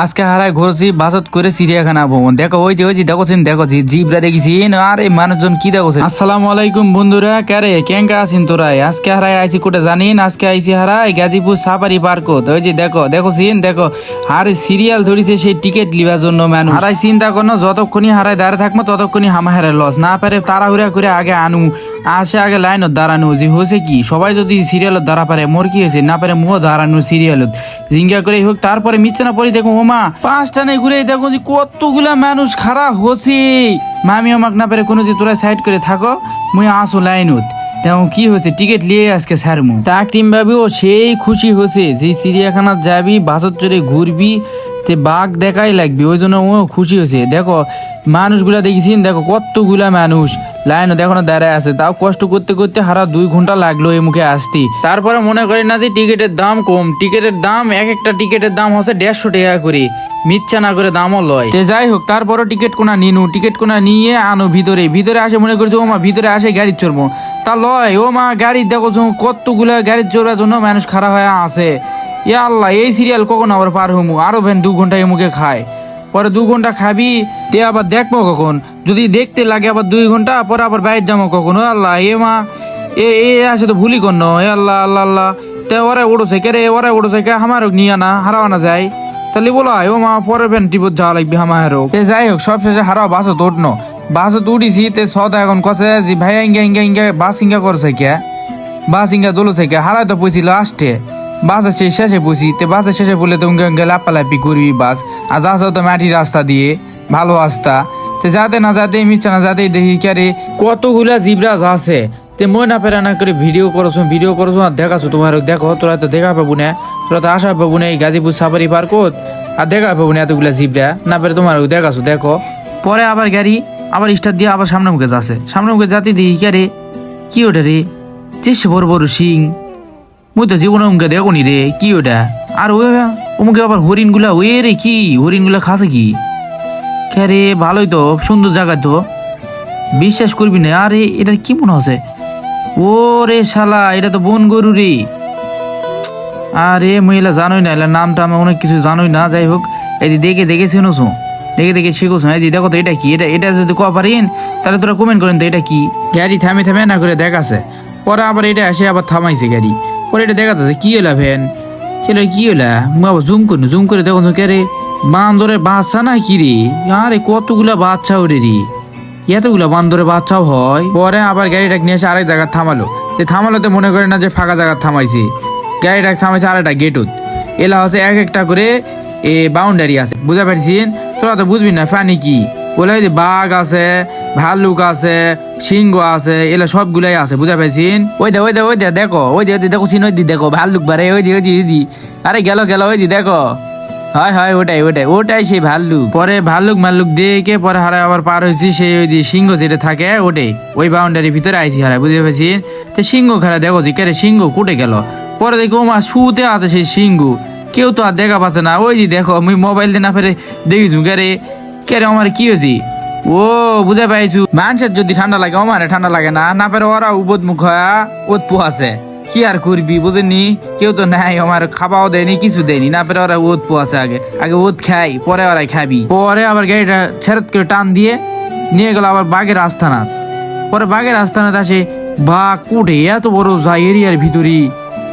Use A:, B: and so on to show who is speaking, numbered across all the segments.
A: আজকে হারায় ঘুরছি বাসত করে চিড়িয়াখানা ভ্রমণ। দেখো ওই যে দেখোছেন জিবরা দেখেছি আর এই মানুষজন কি দেখোছেন। আসসালামু আলাইকুম বন্ধুরা, ক্যারে কেঙ্কা আছেন তোরাই? আজকে হারায় আইছি কোটে জানিন, আজকে আইছি হারায় গাজীপুর সাফারি পার্ক। ওই যে দেখো আর সিরিয়াল ধরিছে সেই টিকিট লিবার জন্য মানুষ। হারাই চিন্তা করো যতক্ষণই হারায় দাঁড়িয়ে থাকবো ততক্ষণই হামাহারের লস না পারে তাড়াহুড়া করে আগে আনু আসে আগে লাইনত দাঁড়ানো যে হয়েছে কি সবাই যদি সিরিয়ালত দাঁড়া পারে মোর কি হয়েছে না পারে মুহ দাঁড়ানো সিরিয়ালত জিঙ্গা করে হোক। তারপরে মিচ্ছে না পরে দেখো ওমা পাঁচটা নেই ঘুরে দেখো যে কতগুলা মানুষ খারাপ হচ্ছে। মামি আমাক না পারে কোনো যে তোরা সাইড করে থাকো মুই আসো লাইনত দেখো কি হয়েছে টিকিট লিয়ে আজকে ছাড়মু। তাকরিম ভাবিও সেই খুশি হয়েছে যে চিড়িয়াখানার যাবি বাসত চড়ে ঘুরবি তে বাঘ দেখাই লাগবে ওই জন্য ও খুশি হয়েছে। দেখো মানুষগুলা দেখেছিন দেখো কতগুলা মানুষ লাইন দেখো না দাঁড়ায় আছে, তাও কষ্ট করতে করতে হারা 2 ঘন্টা লাগলো এই মুখে আসতে। তারপরে মনে করি না যে টিকিটের দাম কম, টিকিটের দাম একটা টিকিটের দাম হচ্ছে 150 টাকা করে, মিথ্যা না করে দামও লয়। যাই হোক তারপরও টিকিট কোনা টিকিট কোনা নিয়ে আনো ভিতরে আসে মনে করছো ও মা ভিতরে আসে গাড়ি চড়বো তা লয়। ও মা গাড়ি দেখো কতগুলা গাড়ি চড়ার জন্য মানুষ খারাপ হয়ে আছে। ইয়া আল্লাহ এই সিরিয়াল কখন আবার পার হমু, আরো ভ্যান 2 ঘন্টা এই মুখে খায়, পরে 2 ঘন্টা খাবি তে আবার দেখবো কখন, যদি দেখতে লাগে আবার 2 ঘন্টা পরে আবার বাইর যাবো কখন। ও আল্লাহ এ মা এ আসে তো ভুলি কর এ আল্লাহ আল্লাহ আল্লাহ তে ওরা উড়োছে কে রে ওরা উড়োছে কে আমার নিয়ে আনা হারাওয়ানা যায় তাহলে বলো ও মা পরে ভ্যান টিপত যাওয়া লাগবে হামাহারও। যাই হোক সব শেষে হারাও বাসত উঠনো, বাসত উঠিছি তে সদা এখন কছে যে ভাই ইঙ্গা বাস ইঙ্গা করছে কে বাস ইঙ্গা দোলছে কে হারাই তো পৌঁছিল আসতে বাসের সেই শেষে বসি তে বাসের শেষে বলে তো লাপালাপি করবি বাস আর যাচ্ছ তো মাটির রাস্তা দিয়ে ভালো রাস্তা তে যাতে না যাতে মিচ্ছে না যাতে দেখি ক্যারে কতগুলা জিবরাজ আছে তে মই না পেরা না করে ভিডিও করছো আর দেখাছো তোমার দেখো তোরা তো দেখা পাবো না, তোরা তো আসা পাবো না এই গাজীপুর সাফারি পার্কত আর দেখা পাবো না এতগুলা জিবরা না পেরে তোমার দেখাছো দেখো। পরে আবার গাড়ি আবার স্টার্ট দিয়ে আবার সামনে মুখে যাচ্ছে, সামনে মুখে যাতে দেখি ক্যারে কি ওটা রে চেষ্টা বড় বড় সিং মুই তো জীবনে উমকে দেখো নি রে কি ওটা। আর ওমুকে আবার হরিণ গুলা ওয়ে রে কি হরিণ গুলা খাসে কি কে রে ভালোই তো সুন্দর জায়গা তো বিশ্বাস করবি না। আরে এটা কি মনে হচ্ছে ও রে শালা এটা তো বন গরু রে। আরে মহিলা জানোই না এলা নামটা আমি অনেক কিছু জানোই না। যাই হোক এই দেখে চেনোছো দেখে শিখোছো এই যে দেখো তো এটা কি এটা যদি কো পারিন তাহলে তোরা কমেন্ট করেন তো এটা কি। গাড়ি থামে না করে দেখাছে পরে আবার এটা এসে আবার থামাইছে গাড়ি, পরে এটা দেখাতে কি হলা ভ্যান ছেলে কি হলা বাবা জুম করে দেখো কে রে বান্দরের বাচ্চা না কি রে। আরে কতগুলা বাচ্চা ওরে রে এতগুলা বান্দরের বাচ্চাও হয়। পরে আবার গাড়িটাকে নিয়ে এসে আরেক জায়গায় থামালো তো মনে করে না যে ফাঁকা জায়গা থামাইছে, গাড়িটাকে থামাইছে আরেকটা গেটুত এলা হচ্ছে একটা করে বাউন্ডারি আছে বুঝা পারছিন। তোরা তো বুঝবি না ফানি কি বলে যে বাঘ আছে ভাল্লুক আছে সিংহ আছে এলা সবগুলাই আছে বুঝা পাইছিন। ওই দে দেখো দেখো চিন দেখো ভাল্লুক বারে ওই যে আরে গেল ওই যে দেখো হয় ওটাই সেই ভাল্লুক। পরে ভাল্লুক দেখে পরে হারায় আবার পার হয়েছি সেই ওই যে সিংহ যেটা থাকে ওই বাউন্ডারির ভিতরে আইসি হারায় বুঝতে পারছি। তো সিংহ খেলা দেখো যে কে সিংহ কুটে গেল, পরে দেখি ওমা শুতে আছে সেই সিংহ কেউ তো আর দেখা পাচ্ছে না। ওই যে দেখো আমি মোবাইল দিয়ে না ফেরে দেখিছু কে রে আমার কি হয়েছি ও বুঝে পাইছু। মানুষের যদি ঠান্ডা লাগে আমার ঠান্ডা লাগে না পেরে ওরা উপদ মুখ ওত পোহাছে কি আর করবি বুঝেনি, কেউ তো নাই আমার খাওয়াও দেয়নি কিছু দেয়নি না পেরে ওরা ওত পোহাছে আগে ওত খাই পরে ওরাই খাবি। পরে আবার গাড়িটা ছেড়ত করে টান দিয়ে নিয়ে গেল আবার বাঘের আস্থানাত। পরে বাঘের আস্থানাত আসে বাঘ কুটে এত বড় যায় এরিয়ার ভিতরে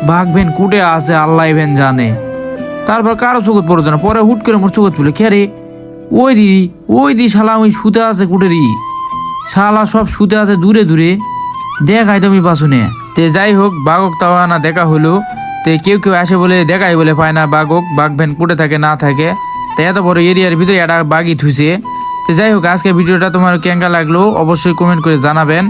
A: বাঘ ভেন কুটে আছে আল্লাহ ভেন জানে। তারপর কারো চোখত পড়ছে না, পরে হুট করে মোর চোখত পড়লো খেরে ওই দি শালা ওই শুতে আছে কুটেরি শালা সব শুতে আছে দূরে দেখাই তুমি পাশুনে। যাই হোক বাঘক তাও না দেখা হলো কেউ আসে বলে দেখাই বলে পায় না বাঘ ভ্যান কুটে থাকে না থাকে এত বড় এরিয়ার ভিতরে একটা বাঘই থুইছে। যাই হোক আজকে ভিডিওটা তোমার কেঙ্কা লাগলো অবশ্যই কমেন্ট করে জানাবেন।